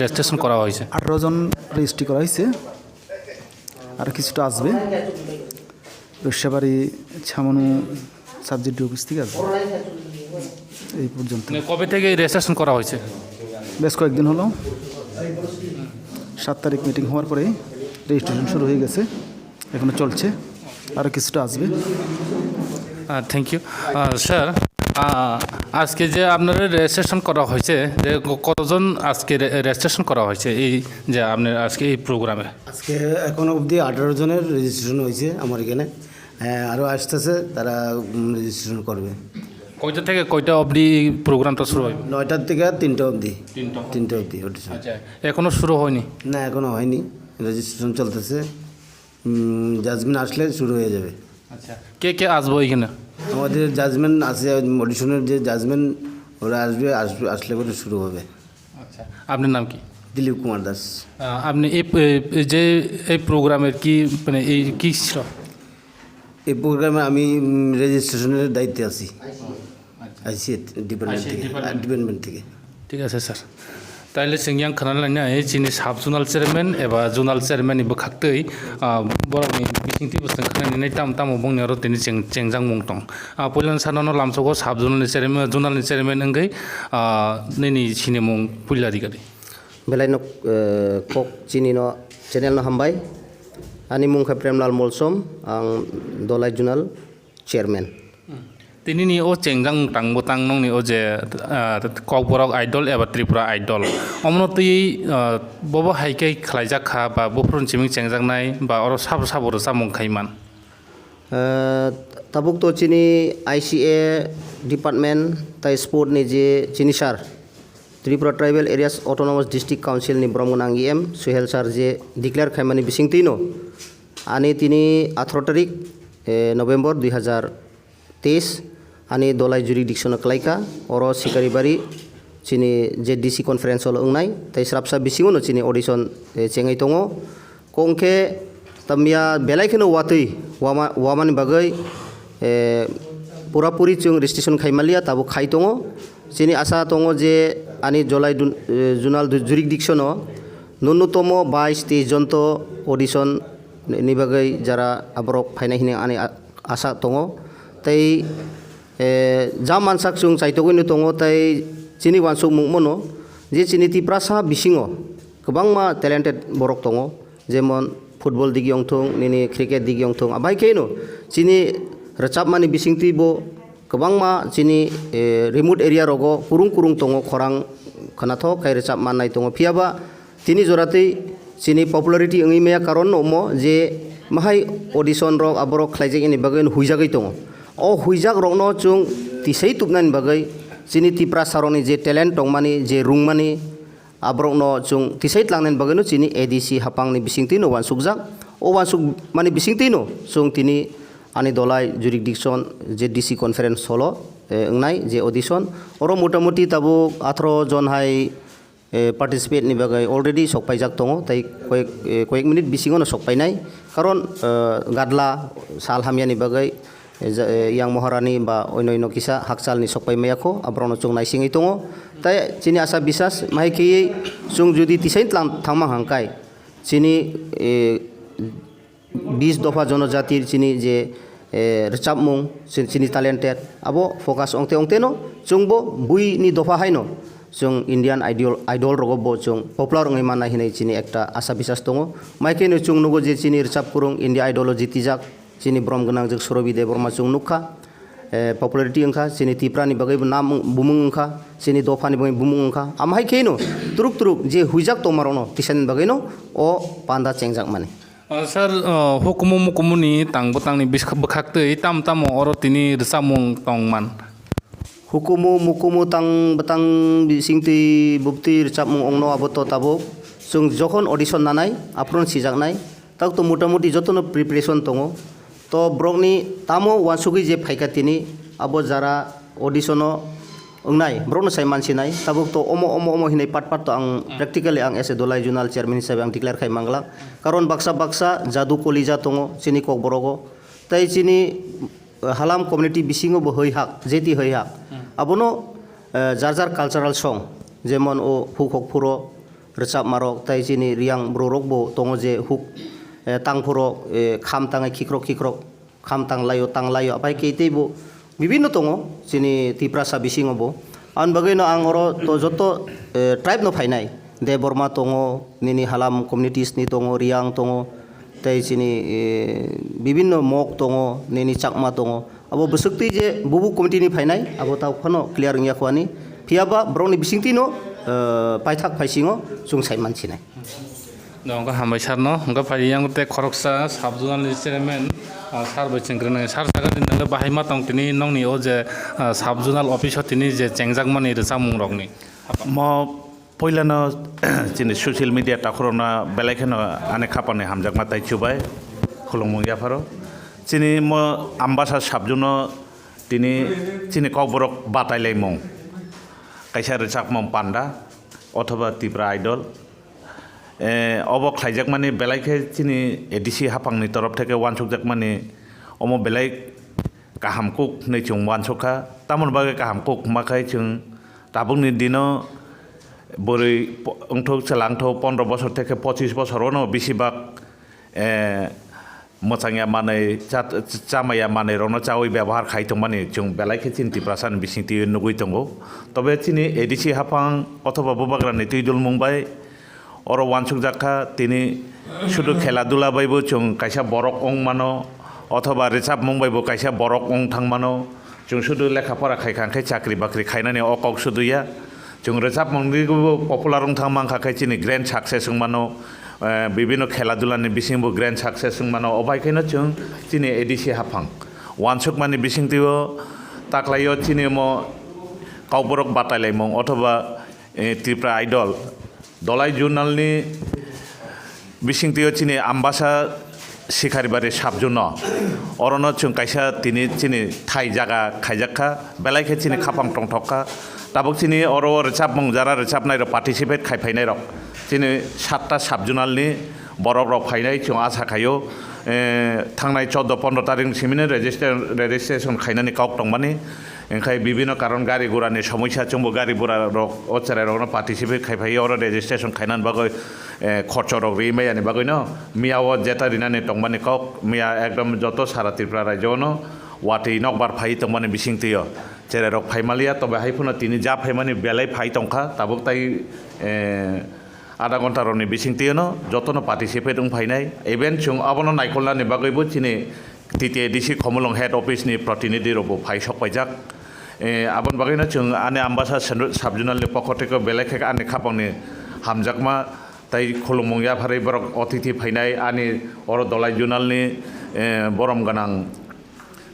Registration করা হয়েছে? 18 জন registry করা হয়েছে, আর কিছুটা আসবে। রস্যাবাড়ি ছামনু সাবজেক্ট অফিস থেকে আসবে। এই পর্যন্ত। কবে থেকে রেজিস্ট্রেশন করা হয়েছে? বেশ কয়েকদিন হলো। 7 তারিখ মিটিং হওয়ার পরে রেজিস্ট্রেশন শুরু হয়ে গেছে, এখনো চলছে, আরও কিছুটা আসবে। Thank you sir. আজকে যে আপনার রেজিস্ট্রেশন করা হয়েছে, যে কতজন আজকে রেজিস্ট্রেশন করা হয়েছে এই যে আপনার আজকে এই প্রোগ্রামে? আজকে এখনো অবধি 18 জনের রেজিস্ট্রেশন হয়েছে আমার এখানে। আরও আসতেছে, তারা রেজিস্ট্রেশন করবে। কয়টা থেকে কয়টা অবধি প্রোগ্রামটা শুরু হয়? 9টার থেকে 3টা অবধি। 3টা অবধি। আচ্ছা, এখনও শুরু হয়নি? না, এখনও হয়নি, রেজিস্ট্রেশন চলতেছে। জাজমেন্ট আসলে শুরু হয়ে যাবে। আচ্ছা, কে কে আসবো এখানে? আমাদের জাজমেন্ট আছে, অডিশনের যে জাজমেন্ট, ওরা আসলে পরে শুরু হবে। আচ্ছা, আপনার নাম কি? দিলীপ কুমার দাস। আপনি যে এই প্রোগ্রামের কি মানে এই কী ছিল? এই প্রোগ্রামে আমি রেজিস্ট্রেশনের দায়িত্বে আছি, আইসিএ ডিপার্টমেন্ট থেকে। ঠিক আছে স্যার। তাইলে সিংয়াং खोनालायनाय जोंनि साब जुनाल चेयारमेन एबा जुनाल चेयारमेननि बोखाक्तै बर'नि बिथिंथि बुस्थुं खोनानानै तामो बुंनायाव दिनै जेंजां मुं दं। पयलान सानावनो लामसोखौ साब जुनालनि चेयारमेन ओंगै नैनि सिनि मुं पुइलारिगारि बेलायनक कक चिनिनो चेनेलनो हामबाय। आंनि मुंखा प्रेमलाल मलसम, आं दलाइ जुनाल चेयारमेन। तिनिनि ओ चेंजां तांबो तां नंनि ओ जे ककबरक आइडल एबा त्रिपुरा आइडल अमनतै बबो हाइकै खलायजाखा बा बफोरन चिमिं चेंजांनाय बा अर साबर सामुं खाइमान ताबुक तो चिनी आईसीए डिपार्टमेंट ताइ स्पोर्ट नि जे चिनी सार Tripura tribal areas autonomous district council नि ब्रह्मनांग एम सुहेल सार जे डिक्लेयर खाइमानि बिसिंतिनो आनि तिनी 18 तारिख नवेम्बर 2023 आनि दलाइ जुरिडिक्सन क्लाइका और सिकारिबारि चिनी जे डीसी कॉन्फ्रेंस हल ओंनाय ताइ स्राबसा बिसिङावनो चिनी ऑडिशन चेङै दङ कंखे तमिया बेलाइखोनो वातै वामानि बागै पुरापुरि जों रेजिस्ट्रेशन खाइमालिया ताबो खाइ दङ। चिनी आशा दङ जे आनि दलाइ जुनाल जुरिडिक्सन न्यूनतम 22-23 जन तो ऑडिशन नि बागै जारा आबरक फाइनाय हिने आनि आशा दङ। ताइ जा मानसाक जों चाइतगैनो दङ ताइ चिनी वानसुक मुंमनो जे चिनी तिप्रासा बिसिङाव गोबांमा टेलेन्टेड बरक दङ, जेमन फुटबल दिगि अंथों निनि क्रिकेट दिगि अंथों आबाइखेनो चिनी रचाबमानि बिसिंतिबो गोबांमा चिनी रिमोट एरिया रगो कुरुं दङ खरां खोनाथ खाय रचाब माननाय दङ फियाबा तिनि जरातै चिनी पपुलारिटी ओंइमाया कारण नमो जे माहाय ऑडिशन रक आबरक खलाइजागनि बागै हुइजागै दङ। ओ हुइजाग रकनो जों तिसै तुबनानि बागै चिनी तिप्रा सारनि जे टेलेन्ट दंमानि जे रुंमानि आबरकनो जों तिसै लांनायनि बागैनो चिनी एडीसी हापांनि बिसिंतिनो वानसुकजाक ओ वानसुक माने बिसिंतिनो जों तिनि आनि दलाइ जुरिडिक्सन जे डीसी कॉन्फ्रेंस हल ओंनाय जे ऑडिशन और मोटामुटी ताबो 18 जन हाय पार्टिसिपेट नि बागै अलरेडी सकपाइजाक दङ। ताइ कয়েক मिनिट बिसिङावनो सकपाइनाय कारण गादला साल हामियानि बागै यां महारानी बा अन्य किसा हाकसालनि सकपाइमायाखौ आब्रावनो जों नायसिङै दङ। ताइ चिनी आशा बिसास माहायखैयै जों जुदि तिसै थांमा हांखाय चिनी 20 दफा जनजातिर चिनी जे रचाबमुं चिनी टैलेंटेड आबो फोकास अंतेनो जोंबो बुइनि दफा हायनो जों इंडियन आइडल रगबो जों पपुलार ओंइ माननाय हिनै चिनी एकटा आशा बिसास दङ। माइखेनो जों नुगो जे चिनी रचाब कुरुं इंडिया आइडल जितिजाक चिनी ब्रह्म गोनां जों सुरबि देबरमा जों नुखा पपुलारिटी ओंखा चिनी तिप्रानि बागैबो नाम बुमुं ओंखा चिनी दफानि बागै बुमुं ओंखा आमाहायखेनो तुरुक जे हुइजाक तमारनो तिसानि बागैनो ओ पान्दा चेंजाक माने सर हुकुमु मुकुमुनि तांबो तांनि बोखाक्तै तामो और तिनि रचामुं तंमान हुकुमु मुकुमु तां बतां बिसिंति बुक्ति रचाबमुं अंनो आबोतो ताबो जों जखन ऑडिशन नानाय आप्रन सिजाकनाय ताक तो मोटामुटी जतनो प्रिपारेशन दङ। तो ब्रकनि तामो वानसुगै जे फायखातिनि आबो जारा ऑडिशन ओंनाय ब्रकनो साय मानसिनाय ताबुक तो अमो हिनै पार्ट तो आं प्रेक्टिकली आं एसे दलाइ जुनाल चेयारमेन हिसाबै आं डिक्लेयार खाइमांगला कारण बाक्सा जादु कलिजा दङ चिनी ककबरगो ताइ चिनी हालाम कमिउनिटी बिसिङावबो हैहाक जेति हैहाक आबोनो जार कालचाराल सं जेमन ओ हुककफुरो rechap marok tai chini riang borok bo tongo je huk tang poro kham tangai khikrok kham tang layo apai keite bo bibinno tongo chini tiprasa bisingo bo an bagino ang oro to joto tribe no phainai de borma tongo nini halam communities ni tongo riang tongo tai chini bibinno mok tongo nini chakma tongo abo besukti je bubu community ni phainai abo tau khono clear ngia khwani phiaba broni bisingti no paithak phaisingo sungsai mansinai Nongka hambai sarno, nongka pai yang te koroksa sabjunan li chairman sar bai chengkrene sar saga din nang bahai ma tong tini nong ni o je sabjunal office tini je chengjak mani re samung rok ni mo poilano chini social media takhorona belaikeno ane khapane hamjak ma tai chubai khulungmung ya pharo chini mo ambasa sabjuno tini chini kokborok batai laimong kaisa rechak mong panda othoba tipra idol of খাইজাক মানে বেলাইকে চিনি ADC হাফাংনি তরফ থেকে ওয়ানসুকজাক মানে অম বেলাই কাহামকুক नै চুং ওয়ানসুকা তামন বাগে কাহামকুক মাখাই চুং তাবুংনি দিনো বरै অংথক চালাংথ 15 বছর থেকে 25 বছর অনো বেশিরভাগ মোচাংয়া মানে চামায়া মানে রনো চাওই ব্যবহার খাইতো মানে চুং বেলাইকে চিন্তি প্রাসান বিসিংতি নুগুই দঙ্গো তবে চিনি এডিসি হাফাং অথবা বুবাগ্রানি তুইদুল Mumbai Oro wansuk jakha tini শুধু খেলাধুলা বাইবো চুং কাইসা বরক অং মানো অথবা রেচাপ মং বাইবো কাইসা বরক অং থাং মানো চুং শুধু লেখাপড়া খাইখাংখাই চাকরি বাকরি খাইনানি অকক শুধুয়া চুং রেচাপ মংগিবো পপুলার অং থাং মাংখাখাই চিনি গ্র্যান্ড সাকসেস মানো বিভিন্ন খেলাধুলানি বিসিংবো গ্র্যান্ড সাকসেস মানো অবাইখাইনো চুং চিনি এডিসি হাফাং ওয়ানসুক মানে বিসিংতিও তাকলাইও চিনি মো কাউবরক বাতাইলাইমং অথবা ত্রিপুরা আইডল দলাই জুনালনি বিসিংতিও চিনি আম্বাসা শিকারিবারে সাবজুন অরণ চুং কাইসা তিনি চিনি থাই জায়গা খাইজাখা বেলাইখে চিনি খাপাং টংঠকা তাবক চিনি অর রেচাপ মং যারা রেচাপ নাইর পার্টিসিপেট খাইফাইনাই রক চিনি 7টা সাবজুনালনি বরক রক ফাইনাই চুং আশা খাইও थांनाय 14-15 तारिख सिमिने रेजिस्ट्रेशन खाइनानै काउक दंमानि ओंखाय बिभिन्न कारण गारि गुरानि समस्या चंबो गारि गुरा रक अचराय रक पार्टिसिपेट खाइफायो अर रेजिस्ट्रेशन खाइनानै बागै खर्च रक रिमायानि बागै न मियाव जेता रिनानि दंमानि काउक मिया एकदम जत सारा त्रिपुरा राज्यनो वाटै नकबार फाइ दंमानि बिसिंतियो जेरै रक फाइमालिया तबे हाइफुना तिनि जा फाइमानि बेलाय फाइ दंखा ताबक ताइ आधा घंटा रनि बिसिंतिनो जतनो पार्टिसिपेट फाइनाय इभेन्ट चुं अबनो नायखलनानि बागैबो चिनि टिटिएडिसि खमलং हेड अफिसनि प्रतिनिधि रबो फाइ सकबायजाक आबन बागैनो चुं आने आम्बासा साबजुनालनि पखतेको बेलेखे आने खापांनि हामजाकमा ताइ खुलुमंया फारै बरक अतिथि फाइनाय आनि अर दलाय जुनालनि बरम गोनां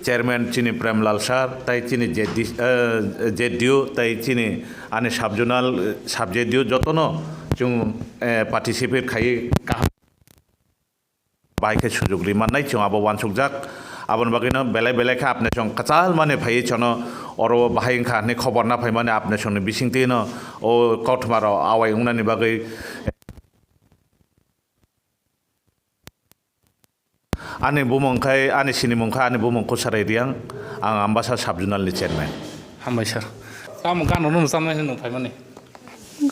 चेयरमैन चिनी प्रेमलाल सार ताई चिनी जेडियो ताई चिनी आने साबजुनाल साबजेडियो जतनो जों पार्टिसिपेट खाई बाइके सुजुग रिमाननाय जों आबो वानसुकजाक आबन बागैनो बेलाय बेलायखा आपने जों कचाल माने फाइ छनो अरो बाहायखा ने खबर ना फाइ माने आपने जों बिसिंतिनो ओ कथमारो आवाय उंनानि बागै आने बुमंखाय आने सिनि मंखा आने बुमंखौ साराय रियां आं आम्बासा साबजुनालनि चेयरमैन हामबाय सार ताम गानो नु सामनाय नु फाइ माने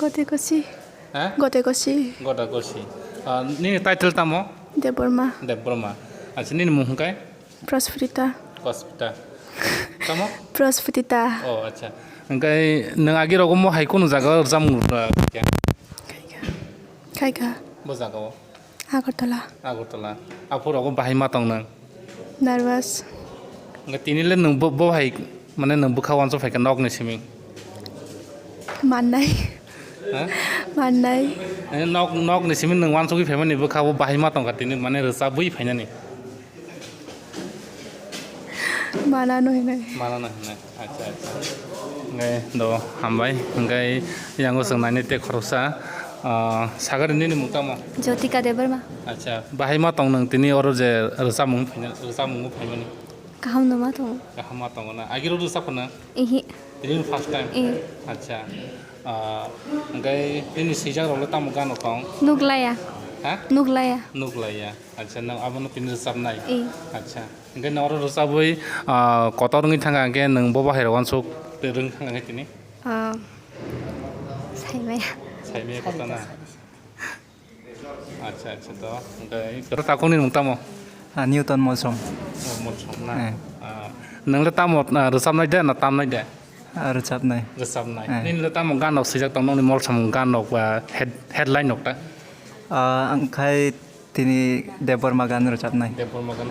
गते कसी ha गते कसी goda kosi ni title tamo Debbarma debroma asin ni muhkai प्रस्फुटिता hospital tamo प्रस्फुटिता oh acha engkai nang agi rogo mo hai kono jaga jamu ya खाइगा bo jaga o Agartala agortala apur rogo bahai ma tong nang nervous engkai tinile nang bo hai mane nang bukhawan so fai ka nok ni siming माननाय ha माननाय nok ni simin nang wan so ki fai mane bukhawo bahai ma tong ka tini mane rasa bui fai na ni माना no हैनाय mana na na acha acha engkai do hambai engkai yango sangnani te khorosa sagar ni mutamo Jyotika Debbarma acha bahai ma tong nang tini oro je rasa mung phai mani कहम नमा तो kahama tong na agiro du sapna इहि ini first time A acha engkai ini sijak rolo tamu gano tong नुगलाया ha नुगलाया nuklaya acha nang abono tini resap nai A acha engkai nang oro resapoi kotor ngi thanga engkai nang bo bahai rawan sok reng thanga tini साइमाया saime kotana Acha acha to. Oke. Kero takoni nung tamo. Newton Mosom Mo chong na. Nang le tamo resam nai de na tam nai de. Recap nai Resam nai. Nin le tamo gan nok sijak tong nong ni mol sam gan nok ba headline nok ta. angkai tini Debor Magan recap nai Depol magan